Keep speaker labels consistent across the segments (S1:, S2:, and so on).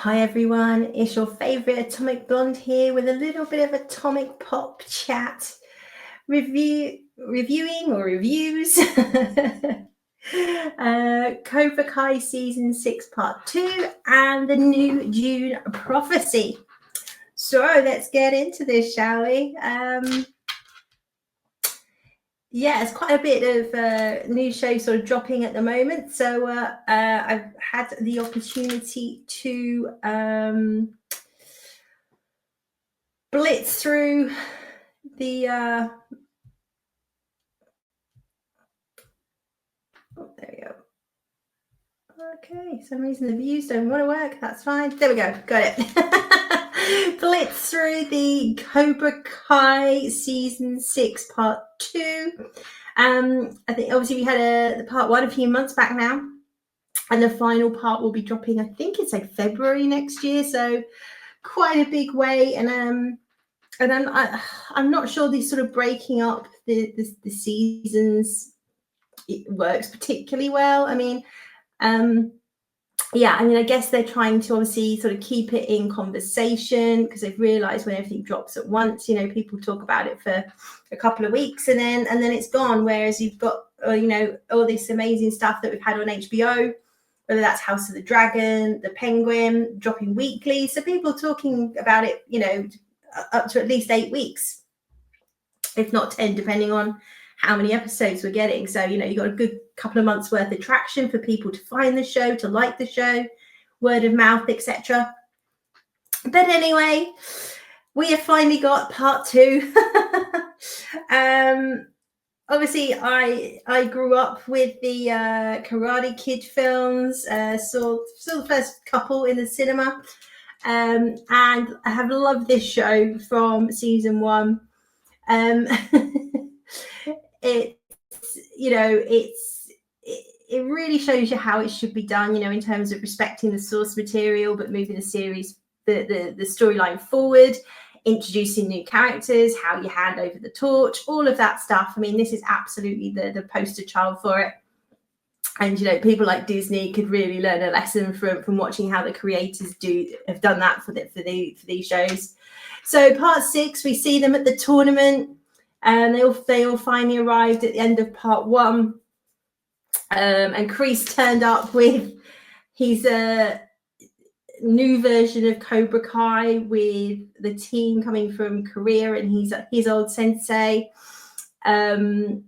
S1: Hi everyone, it's your favorite Atomic Blonde here with a little bit of Atomic Pop chat, reviewing or reviews. Cobra Kai Season 6 Part 2 and the new Dune Prophecy. So let's get into this, shall we? Yeah, it's quite a bit of new shows sort of dropping at the moment. So I've had the opportunity to blitz through the oh, there we go. Okay, for some reason the views don't want to work. That's fine. There we go. Got it. Blitz through the Cobra Kai Season 6 Part 2. I think obviously we had the Part 1 a few months back now, and the final part will be dropping, I think it's like February next year, so quite a big way. And I'm not sure these sort of breaking up the seasons, it works particularly well. I mean, yeah, I mean, I guess they're trying to obviously sort of keep it in conversation because they've realized when everything drops at once, you know, people talk about it for a couple of weeks and then it's gone. Whereas you've got, you know, all this amazing stuff that we've had on HBO, whether that's House of the Dragon, The Penguin, dropping weekly. So people talking about it, you know, up to at least 8 weeks, if not 10, depending on how many episodes we're getting. So, you know, you've got a good couple of months worth of traction for people to find the show, to like the show, word of mouth, etc. But anyway, we have finally got part 2. Obviously, I grew up with the Karate Kid films, saw the first couple in the cinema, and I have loved this show from season 1. It's, you know, it really shows you how it should be done, you know, in terms of respecting the source material but moving the series, the storyline forward, introducing new characters, how you hand over the torch, all of that stuff. I mean, this is absolutely the poster child for it. And, you know, people like Disney could really learn a lesson from watching how the creators have done that for these shows. So part 6, we see them at the tournament, and they all finally arrived at the end of part 1. And Kreese turned up with his new version of Cobra Kai with the team coming from Korea and his old sensei. And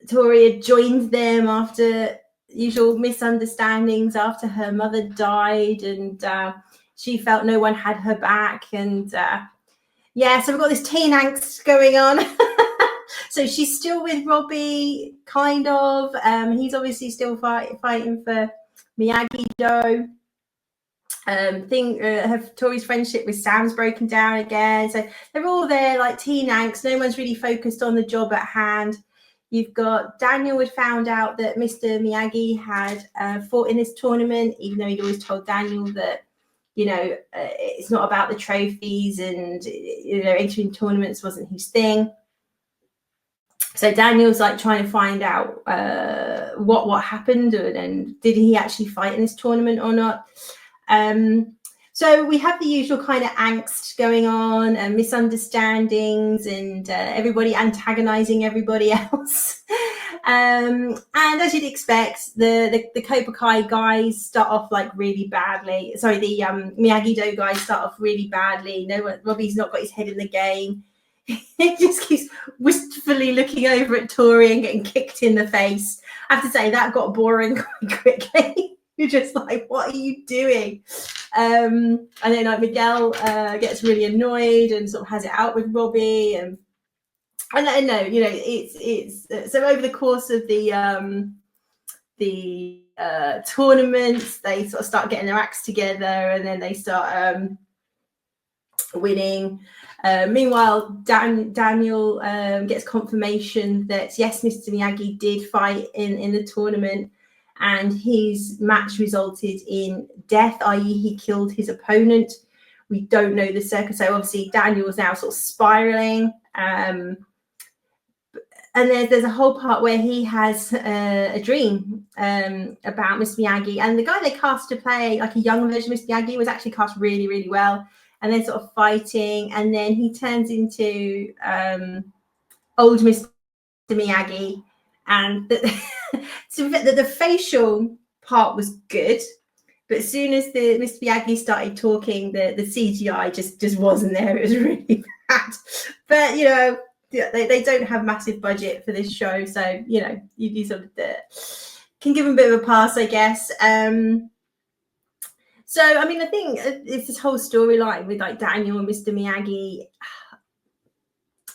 S1: Tori had joined them after usual misunderstandings after her mother died, and she felt no one had her back. And yeah, so we've got this teen angst going on. So she's still with Robbie, kind of. He's obviously still fighting for Miyagi-Do. Tori's friendship with Sam's broken down again. So they're all there like teen angst. No one's really focused on the job at hand. You've got Daniel had found out that Mr. Miyagi had fought in this tournament, even though he'd always told Daniel that, you know, it's not about the trophies, and, you know, entering tournaments wasn't his thing. So Daniel's like trying to find out what happened, and did he actually fight in this tournament or not. So we have the usual kind of angst going on and misunderstandings, and everybody antagonizing everybody else. And as you'd expect, the Cobra Kai guys start off like really badly. Sorry, the Miyagi-Do guys start off really badly. Robbie's not got his head in the game. He just keeps wistfully looking over at Tori and getting kicked in the face. I have to say that got boring quite quickly. You're just like, what are you doing? And then like Miguel gets really annoyed and sort of has it out with Robbie, and I know, you know, it's so over the course of the tournaments, they sort of start getting their acts together, and then they start winning. Meanwhile, Daniel gets confirmation that yes, Mr. Miyagi did fight in the tournament, and his match resulted in death, i.e. he killed his opponent. We don't know the circumstance. So obviously Daniel is now sort of spiraling. and there's a whole part where he has a dream about Mr. Miyagi, and the guy they cast to play like a young version of Mr. Miyagi was actually cast really, really well. And they're sort of fighting, and then he turns into old Mr. Miyagi, and so the facial part was good, but as soon as the Mr. Miyagi started talking, the CGI just wasn't there. It was really bad. But you know, they don't have massive budget for this show, so you know, you sort of can give them a bit of a pass, I guess. So I mean, I think it's this whole storyline with like Daniel and Mr. Miyagi.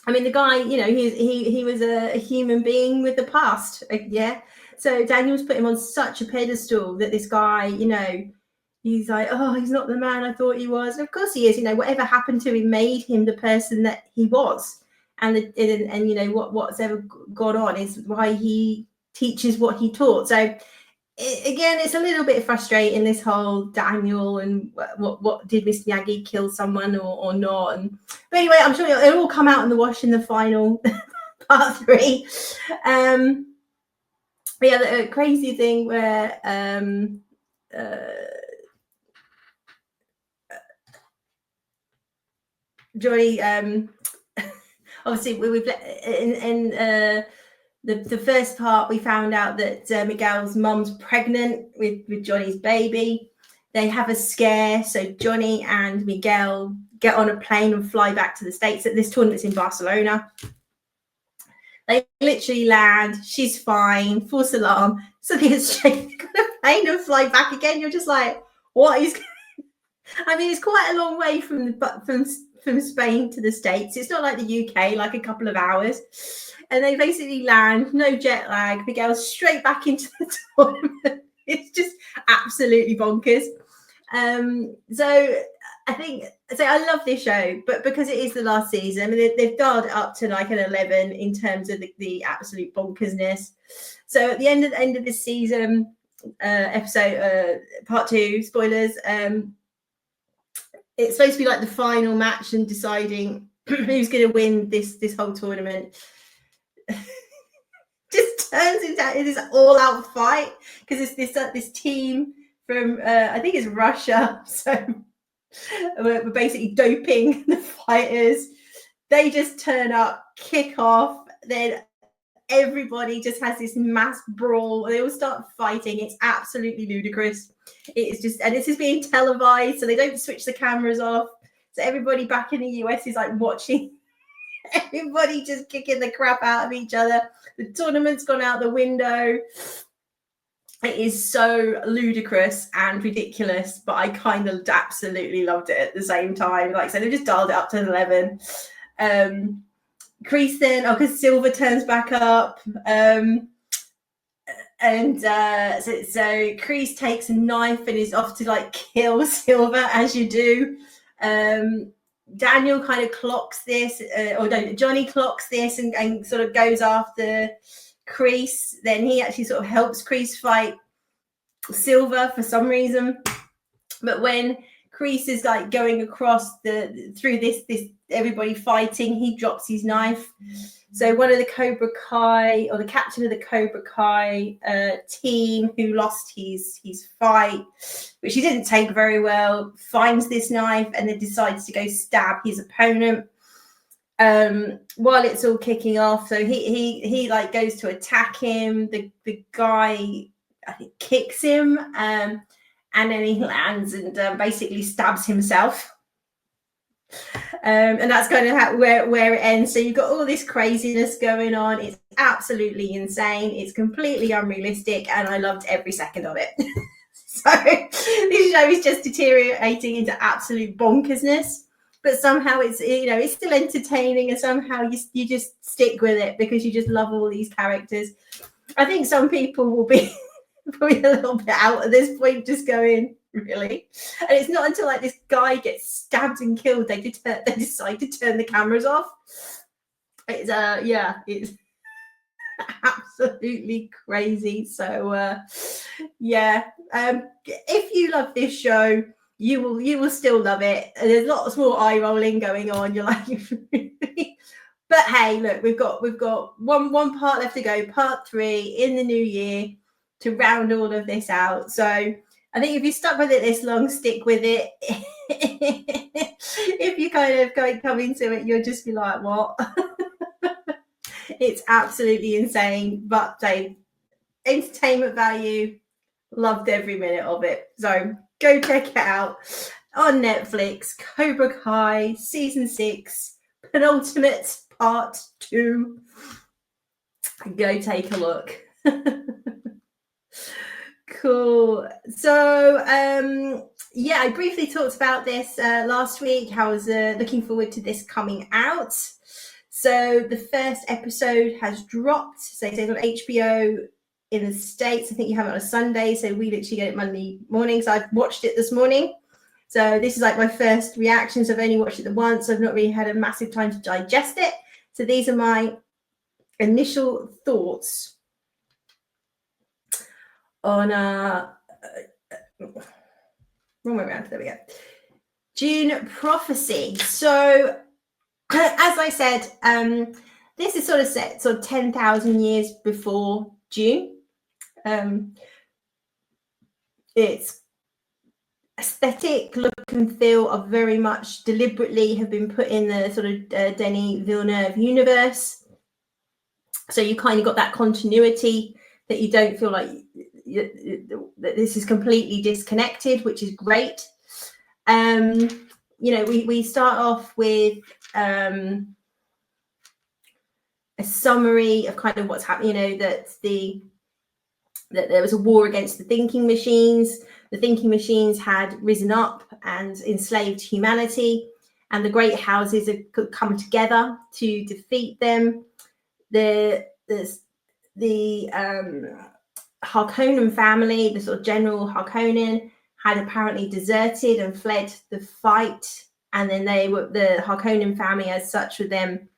S1: I mean, the guy, you know, he was a human being with the past, yeah. So Daniel's put him on such a pedestal that this guy, you know, he's like, oh, he's not the man I thought he was. And of course he is. You know, whatever happened to him made him the person that he was. And you know what's ever gone on is why he teaches what he taught. So again, it's a little bit frustrating, this whole Daniel and what did Mr. Miyagi kill someone or not. But anyway, I'm sure it'll all come out in the wash in the final part 3. But yeah, the crazy thing where Johnny, obviously we've in the first part we found out that Miguel's mum's pregnant with Johnny's baby. They have a scare, so Johnny and Miguel get on a plane and fly back to the States. At this tournament's in Barcelona. They literally land. She's fine. False alarm. So they get straight on a plane and fly back again. You're just like, what is? I mean, it's quite a long way from Spain to the States. It's not like the UK, like a couple of hours. And they basically land, no jet lag. Miguel's straight back into the tournament. It's just absolutely bonkers. So I think, so I love this show, but because it is the last season, I mean, they've dialed it up to like an 11 in terms of the absolute bonkersness. So at the end of this season, episode part 2, spoilers, it's supposed to be like the final match and deciding who's going to win this whole tournament. Just turns into this all-out fight because it's this team from I think it's Russia, so we're basically doping the fighters. They just turn up, kick off, then everybody just has this mass brawl. They all start fighting. It's absolutely ludicrous. It's just, and this is being televised, so they don't switch the cameras off. So everybody back in the US is like watching everybody just kicking the crap out of each other. The tournament's gone out the window. It is so ludicrous and ridiculous, but I kind of absolutely loved it at the same time. Like I said, they just dialed it up to 11. Kreese then, because Silver turns back up. So Kreese takes a knife and is off to like kill Silver, as you do. Daniel kind of clocks this, Johnny clocks this and sort of goes after Kreese. Then he actually sort of helps Kreese fight Silver for some reason. But when Kreese is like going across through this everybody fighting, he drops his knife. So one of the Cobra Kai, or the captain of the Cobra Kai team who lost his fight, which he didn't take very well, finds this knife and then decides to go stab his opponent while it's all kicking off. So he like goes to attack him. The guy, I think, kicks him, and then he lands and basically stabs himself. And that's kind of where it ends. So you've got all this craziness going on. It's absolutely insane. It's completely unrealistic, and I loved every second of it. So this show is just deteriorating into absolute bonkersness, but somehow it's, you know, it's still entertaining, and somehow you just stick with it because you just love all these characters. I think some people will be probably a little bit out at this point, just going, really? And it's not until like this guy gets stabbed and killed they decide to turn the cameras off. It's it's absolutely crazy. So if you love this show, you will still love it. There's lots more eye rolling going on. You're like, really? But hey, look, we've got one part left to go, part 3 in the new year to round all of this out. So I think if you stuck with it this long, stick with it. If you kind of come into it, you'll just be like, what? It's absolutely insane. But entertainment value, loved every minute of it. So go check it out on Netflix. Cobra Kai season 6, penultimate part 2. Go take a look. Cool. So yeah, I briefly talked about this last week. I was looking forward to this coming out. So the first episode has dropped. So it's on HBO in the States. I think you have it on a Sunday. So we literally get it Monday morning. So I've watched it this morning. So this is like my first reactions. I've only watched it the once. I've not really had a massive time to digest it. So these are my initial thoughts on wrong way around. There we go. Dune Prophecy. So as I said, this is sort of set 10,000 years before Dune. Its aesthetic, look and feel are very much deliberately have been put in the sort of Denis Villeneuve universe. So you kind of got that continuity that you don't feel like that this is completely disconnected, which is great. You know, we start off with a summary of kind of what's happening. You know, that there was a war against the thinking machines. The thinking machines had risen up and enslaved humanity, and the great houses have come together to defeat them. The Harkonnen family, the sort of General Harkonnen, had apparently deserted and fled the fight, and then the Harkonnen family as such were then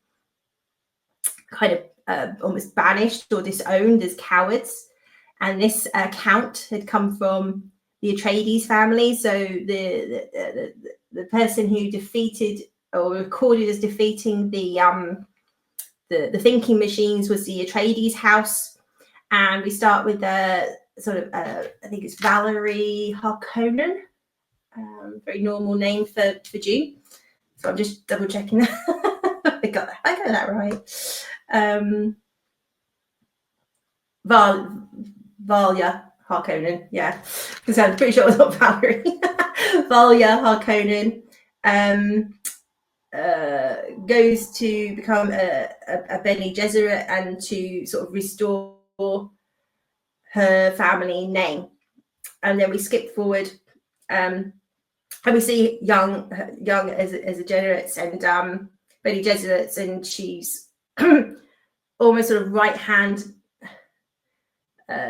S1: kind of almost banished or disowned as cowards. And this count had come from the Atreides family. So the person who defeated or recorded as defeating the thinking machines was the Atreides house. And we start with the sort of I think it's Valerie Harkonnen, very normal name for Dune. So I'm just double checking that. I got that right. Valya Harkonnen, yeah, because I'm pretty sure it was not Valerie. Valya Harkonnen goes to become a Bene Gesserit and to sort of restore her family name. And then we skip forward and we see young as a Gesserits and Bene Gesserits, and she's almost sort of right hand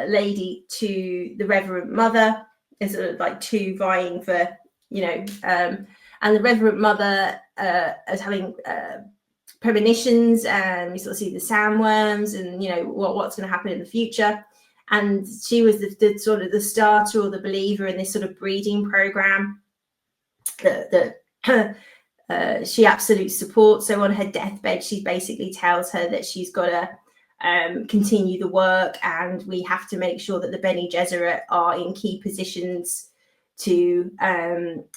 S1: lady to the Reverend Mother. Is sort of like two vying for, you know, and the Reverend Mother as having premonitions, and we sort of see the sandworms and, you know, what's going to happen in the future. And she was the sort of the starter or the believer in this sort of breeding program that she absolutely supports. So on her deathbed, she basically tells her that she's got to continue the work, and we have to make sure that the Bene Gesserit are in key positions to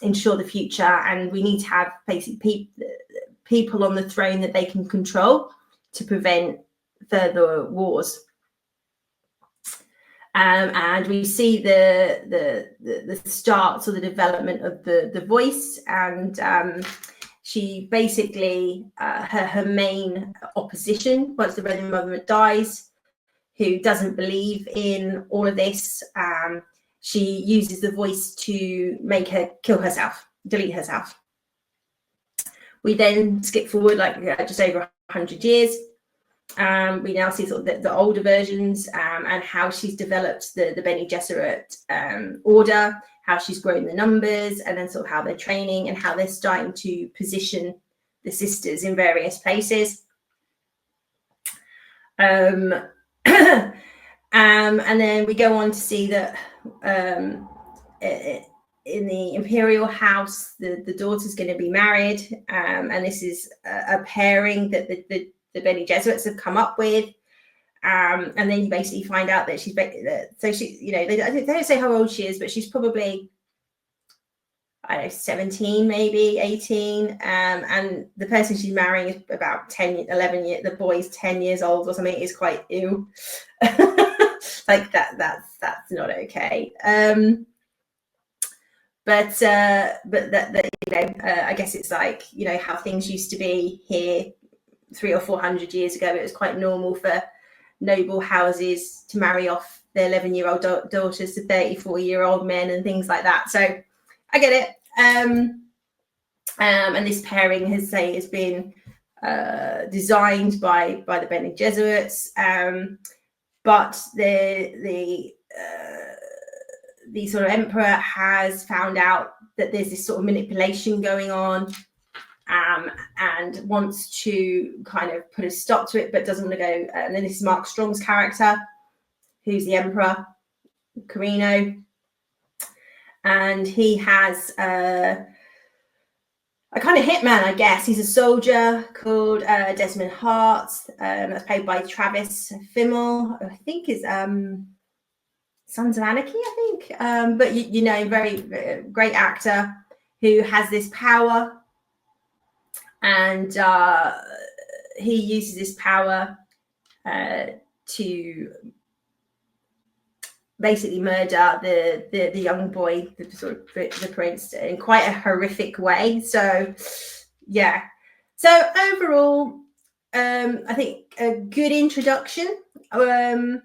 S1: ensure the future, and we need to have basically people on the throne that they can control to prevent further wars. And we see the starts or the development of the voice, and she basically her main opposition once the Reverend Mother dies, who doesn't believe in all of this. She uses the voice to make her kill herself, delete herself. We then skip forward like just over 100 years. We now see sort of the older versions and how she's developed the Bene Gesserit order, how she's grown the numbers, and then sort of how they're training and how they're starting to position the sisters in various places. And then we go on to see that in the imperial house, the daughter's going to be married, and this is a pairing that the Bene Gesserits have come up with. And then you basically find out that she's so she, you know, they don't say how old she is, but she's probably, I don't know, 17, maybe 18. And the person she's marrying is about 11 years. The boy's 10 years old or something. Is quite ew. Like that's not okay. But that you know, I guess it's like, you know, how things used to be here 300 or 400 years ago. It was quite normal for noble houses to marry off their 11-year-old daughters to 34-year-old men and things like that. So I get it. And this pairing has been designed by the Bene Gesserits, but the sort of emperor has found out that there's this sort of manipulation going on, and wants to kind of put a stop to it, but doesn't want to go. And then this is Mark Strong's character, who's the emperor, Carino, and he has a kind of hitman, I guess. He's a soldier called Desmond Hart. That's played by Travis Fimmel. I think is Sons of Anarchy, I think. But you know, very great actor who has this power, and he uses this power to basically murder the young boy, the prince, in quite a horrific way. So yeah. So overall, I think a good introduction. In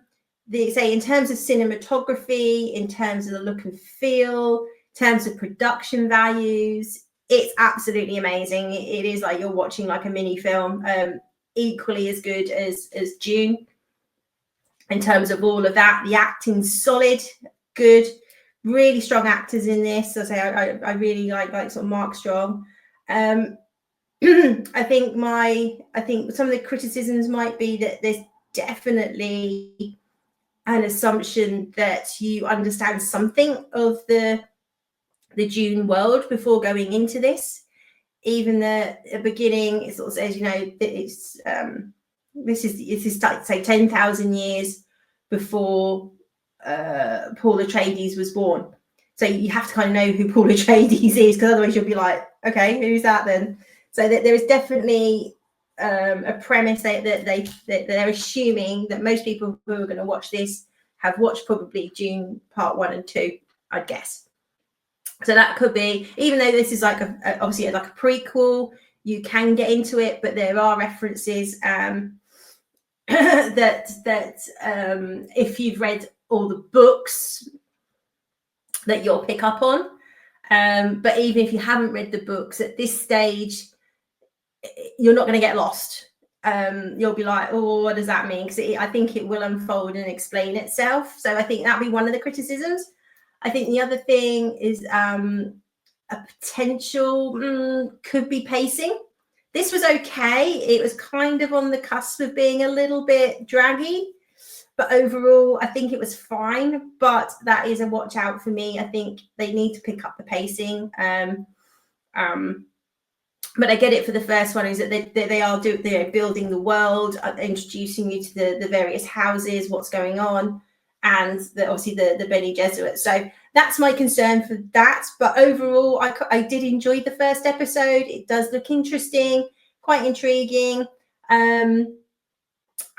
S1: terms of cinematography, in terms of the look and feel, in terms of production values, it's absolutely amazing. It is like you're watching like a mini film, equally as good as Dune. In terms of all of that, the acting's solid, good, really strong actors in this. As I say, I really like sort of Mark Strong. I think some of the criticisms might be that there's definitely an assumption that you understand something of the Dune world before going into this. Even the beginning, it sort of says, you know, that it's this is like, say 10,000 years before Paul Atreides was born. So you have to kind of know who Paul Atreides is, because otherwise you'll be like, okay, who's that then? So that there is definitely a premise that they're assuming that most people who are going to watch this have watched probably Dune Part 1 and 2, I'd guess. So that could be, even though this is like obviously like a prequel, you can get into it, but there are references that if you've read all the books, that you'll pick up on. But even if you haven't read the books at this stage, you're not going to get lost. You'll be like, oh, what does that mean? Because I think it will unfold and explain itself. So I think that'd be one of the criticisms. I think the other thing is a potential could be pacing. This was okay. It was kind of on the cusp of being a little bit draggy, but overall, I think it was fine. But that is a watch out for me. I think they need to pick up the pacing. But I get it for the first one, is that they're building the world, introducing you to the various houses, what's going on, and obviously the Bene Gesserit. So that's my concern for that. But overall, I did enjoy the first episode. It does look interesting, quite intriguing. And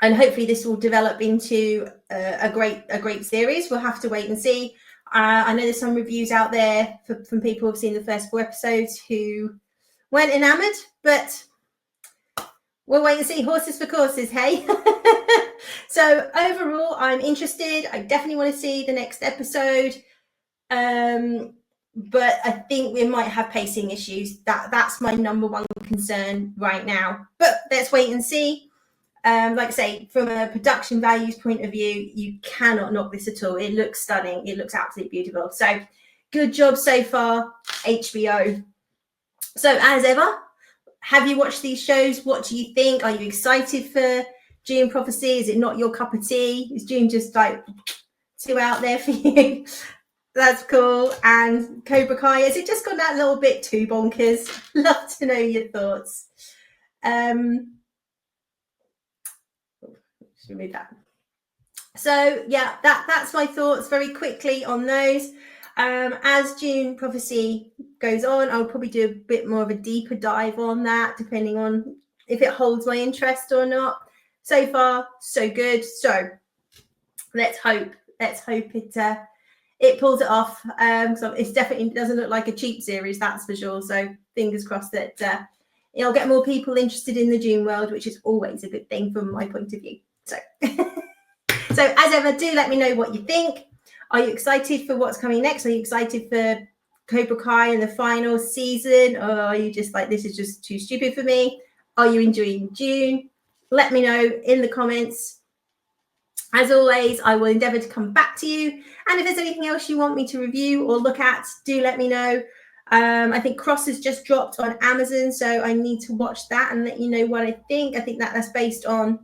S1: hopefully this will develop into a great series. We'll have to wait and see. I know there's some reviews out there from people who've seen the first 4 episodes who weren't enamored, but we'll wait and see. Horses for courses, hey? So overall, I'm interested. I definitely want to see the next episode. But I think we might have pacing issues. That's my number one concern right now. But let's wait and see. Like I say, from a production values point of view, you cannot knock this at all. It looks stunning. It looks absolutely beautiful. So good job so far, HBO. So as ever, have you watched these shows? What do you think? Are you excited for Dune Prophecy? Is it not your cup of tea? Is Dune just like too out there for you? That's cool. And Cobra Kai, has it just gone that little bit too bonkers? Love to know your thoughts. Remove that. So yeah, that's my thoughts very quickly on those. As Dune Prophecy goes on, I'll probably do a bit more of a deeper dive on that, depending on if it holds my interest or not. So far, so good. So let's hope it pulls it off. So it definitely doesn't look like a cheap series, that's for sure. So fingers crossed that it'll get more people interested in the Dune world, which is always a good thing from my point of view. So. So as ever, do let me know what you think. Are you excited for what's coming next? Are you excited for Cobra Kai and the final season? Or are you just like, this is just too stupid for me? Are you enjoying Dune? Let me know in the comments. As always, I will endeavour to come back to you. And if there's anything else you want me to review or look at, do let me know. I think Cross has just dropped on Amazon, so I need to watch that and let you know what I think. I think that's based on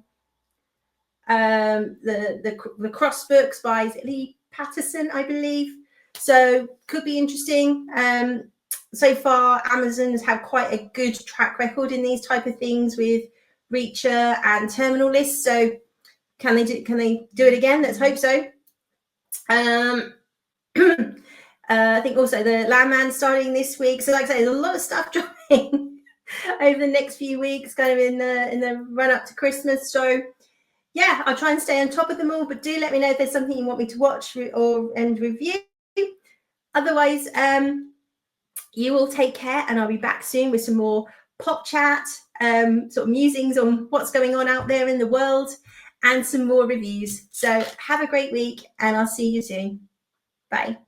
S1: the Cross books by Lee Patterson, I believe. So could be interesting. So far, Amazon has had quite a good track record in these type of things with Reacher and Terminal List. So can they do it again? Let's hope so. I think also the Landman starting this week. So like I say, there's a lot of stuff dropping over the next few weeks, kind of in the run up to Christmas. So yeah, I'll try and stay on top of them all, but do let me know if there's something you want me to watch and review. Otherwise, you all take care, and I'll be back soon with some more pop chat, sort of musings on what's going on out there in the world, and some more reviews. So have a great week, and I'll see you soon. Bye.